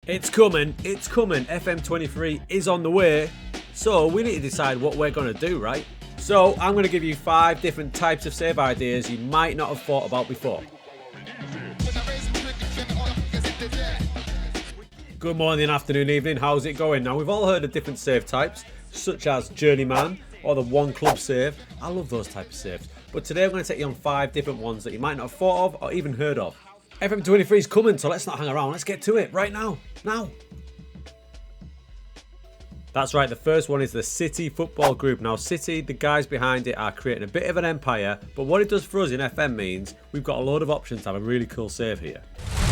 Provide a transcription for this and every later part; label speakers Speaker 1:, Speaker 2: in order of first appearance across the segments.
Speaker 1: It's coming, FM23 is on the way, so we need to decide what we're going to do, right? So I'm going to give you 5 different types of save ideas you might not have thought about before. Good morning, afternoon, evening, how's it going? Now we've all heard of different save types, such as Journeyman or the one club save. I love those types of saves, but today I'm going to take you on 5 different ones that you might not have thought of or even heard of. FM23 is coming, so let's not hang around, let's get to it right now. That's right, the first one is the City Football Group. Now City, the guys behind it are creating a bit of an empire, but what it does for us in FM means we've got a load of options to have a really cool save here.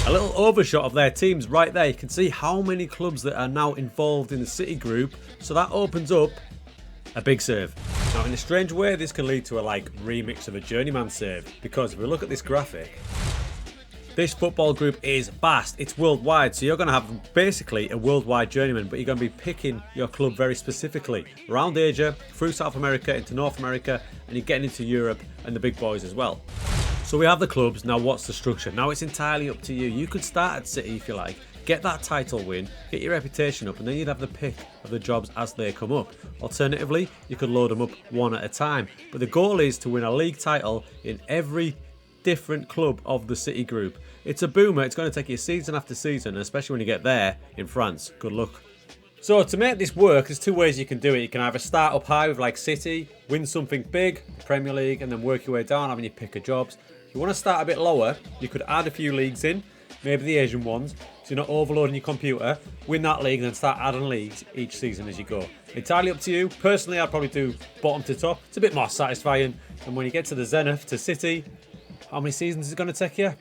Speaker 1: A little overshot of their teams right there, you can see how many clubs that are now involved in the City Group, so that opens up a big save. Now in a strange way this can lead to a remix of a Journeyman save, because if we look at this graphic, this football group is vast, it's worldwide, so you're going to have basically a worldwide journeyman, but you're going to be picking your club very specifically. Around Asia, through South America, into North America, and you're getting into Europe and the big boys as well. So we have the clubs, now what's the structure? Now it's entirely up to you. You could start at City if you like, get that title win, get your reputation up, and then you'd have the pick of the jobs as they come up. Alternatively, you could load them up one at a time. But the goal is to win a league title in every different club of the City Group. It's a boomer, it's going to take you season after season, especially when you get there in France. Good luck. So to make this work, there's 2 ways you can do it. You can either start up high with City, win something big, Premier League, and then work your way down having your pick of jobs. If you want to start a bit lower, you could add a few leagues in, maybe the Asian ones, so you're not overloading your computer, win that league and then start adding leagues each season as you go. Entirely up to you. Personally, I'd probably do bottom to top. It's a bit more satisfying, and when you get to the zenith, to City, how many seasons is it going to take you?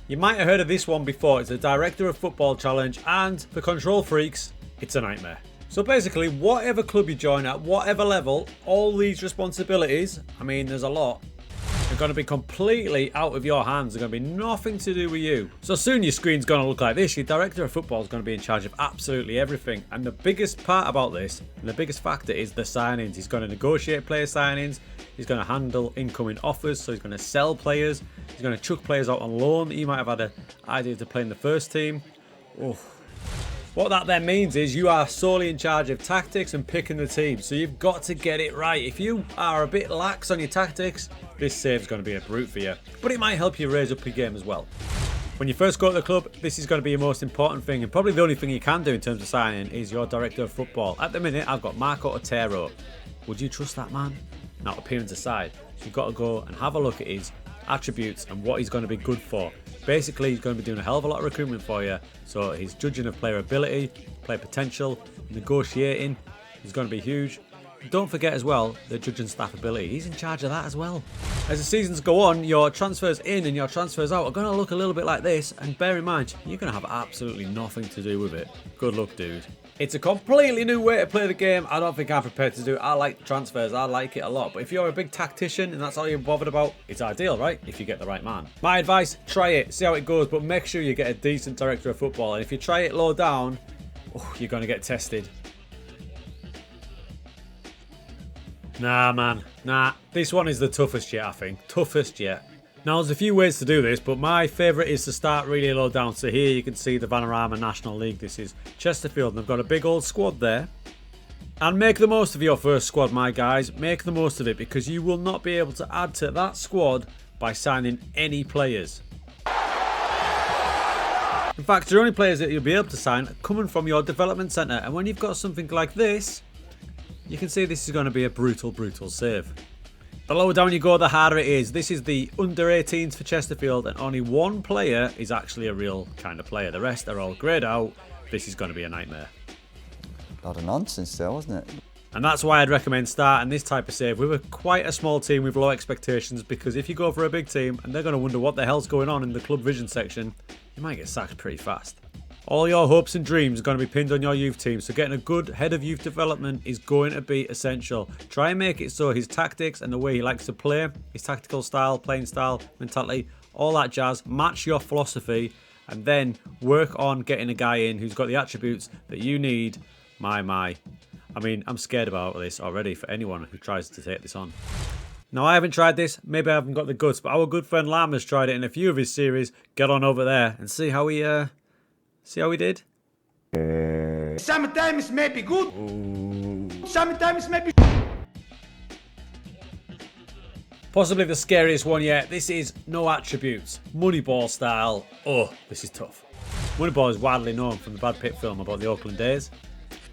Speaker 1: You might have heard of this one before. It's a Director of Football challenge, and for control freaks, it's a nightmare. So basically, whatever club you join at, whatever level, all these responsibilities, I mean there's a lot, are going to be completely out of your hands. They're going to be nothing to do with you. So soon your screen's going to look like this. Your Director of Football is going to be in charge of absolutely everything. And the biggest part about this, and the biggest factor, is the signings. He's going to negotiate player signings. He's going to handle incoming offers. So he's going to sell players. He's going to chuck players out on loan that you might have had an idea to play in the first team. Oh. What that then means is you are solely in charge of tactics and picking the team. So you've got to get it right. If you are a bit lax on your tactics, this save's going to be a brute for you. But it might help you raise up your game as well. When you first go to the club, this is going to be your most important thing, and probably the only thing you can do in terms of signing is your Director of Football. At the minute, I've got Marco Otero. Would you trust that man? Now, appearance aside, you've got to go and have a look at his attributes and what he's going to be good for. Basically, he's going to be doing a hell of a lot of recruitment for you. So his judging of player ability, player potential, negotiating is going to be huge. Don't forget as well the judging staff ability. He's in charge of that as well. As the seasons go on, your transfers in and your transfers out are going to look a little bit like this. And bear in mind, you're going to have absolutely nothing to do with it. Good luck, dude. It's a completely new way to play the game. I don't think I'm prepared to do it. I like transfers. I like it a lot. But if you're a big tactician and that's all you're bothered about, it's ideal, right? If you get the right man. My advice, try it. See how it goes. But make sure you get a decent Director of Football. And if you try it low down, you're going to get tested. Nah, man. Nah. This one is the toughest yet, I think. Toughest yet. Now, there's a few ways to do this, but my favourite is to start really low down. So here you can see the Vanarama National League. This is Chesterfield, and they've got a big old squad there. And make the most of your first squad, my guys. Make the most of it, because you will not be able to add to that squad by signing any players. In fact, the only players that you'll be able to sign are coming from your development centre. And when you've got something like this, you can see this is going to be a brutal, brutal save. The lower down you go, the harder it is. This is the under 18s for Chesterfield, and only one player is actually a real kind of player. The rest are all greyed out. This is going to be a nightmare.
Speaker 2: A lot of nonsense there, wasn't it?
Speaker 1: And that's why I'd recommend starting this type of save with quite a small team with low expectations, because if you go for a big team and they're going to wonder what the hell's going on in the club vision section, you might get sacked pretty fast. All your hopes and dreams are going to be pinned on your youth team, so getting a good head of youth development is going to be essential. Try and make it so his tactics and the way he likes to play, his tactical style, playing style, mentality, all that jazz, match your philosophy, and then work on getting a guy in who's got the attributes that you need. My. I mean, I'm scared about this already for anyone who tries to take this on. Now, I haven't tried this, maybe I haven't got the guts, but our good friend Lam has tried it in a few of his series. Get on over there and see how he did.
Speaker 3: Sometimes maybe good. Sometimes maybe.
Speaker 1: Possibly the scariest one yet. This is no attributes. Moneyball style. Oh, this is tough. Moneyball is widely known from the Brad Pitt film about the Oakland days.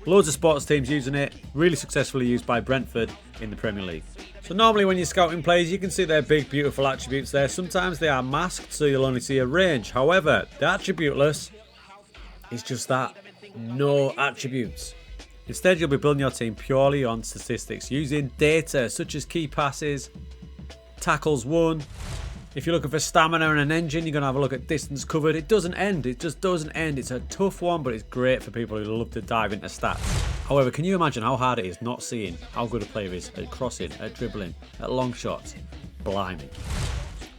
Speaker 1: Loads of sports teams using it. Really successfully used by Brentford in the Premier League. So normally when you're scouting players, you can see their big, beautiful attributes there. Sometimes they are masked, so you'll only see a range. However, the attributeless is just that. No attributes. Instead, you'll be building your team purely on statistics, using data such as key passes, tackles won. If you're looking for stamina and an engine, you're going to have a look at distance covered. It doesn't end. It just doesn't end. It's a tough one, but it's great for people who love to dive into stats. However, can you imagine how hard it is not seeing how good a player is at crossing, at dribbling, at long shots? Blimey.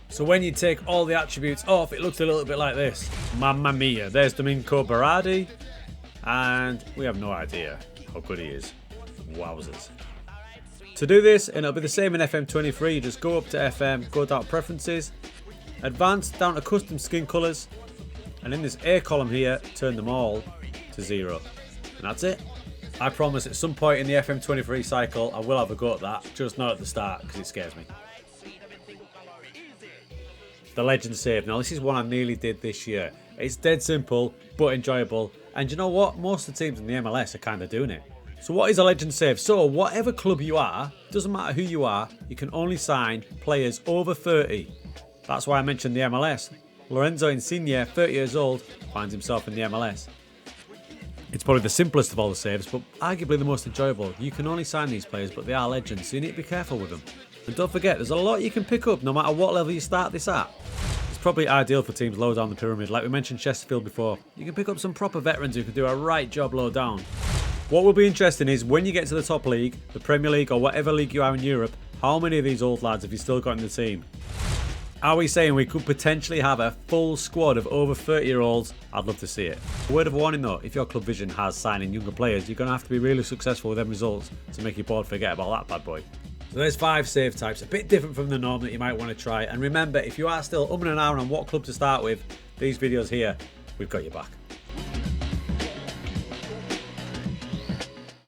Speaker 1: So when you take all the attributes off, it looks a little bit like this. Mamma mia. There's Domenico Berardi. And we have no idea how good he is. Wowzers. To do this, and it'll be the same in FM23, you just go up to FM, go down to Preferences, Advanced, down to Custom Skin Colours, and in this A column here, turn them all to 0. And that's it. I promise at some point in the FM23 cycle, I will have a go at that, just not at the start, because it scares me. The Legend Save. Now this is one I nearly did this year. It's dead simple, but enjoyable, and you know what? Most of the teams in the MLS are kind of doing it. So what is a Legend Save? So whatever club you are, doesn't matter who you are, you can only sign players over 30. That's why I mentioned the MLS. Lorenzo Insigne, 30 years old, finds himself in the MLS. It's probably the simplest of all the saves, but arguably the most enjoyable. You can only sign these players, but they are legends, so you need to be careful with them. And don't forget, there's a lot you can pick up no matter what level you start this at. It's probably ideal for teams low down the pyramid, like we mentioned Chesterfield before. You can pick up some proper veterans who can do a right job low down. What will be interesting is when you get to the top league, the Premier League or whatever league you are in Europe, how many of these old lads have you still got in the team? Are we saying we could potentially have a full squad of over 30-year-olds? I'd love to see it. A word of warning though, if your club vision has signing younger players, you're going to have to be really successful with them results to make your board forget about that bad boy. So there's 5 save types, a bit different from the norm that you might want to try. And remember, if you are still umming and ahhing on what club to start with, these videos here, we've got your back.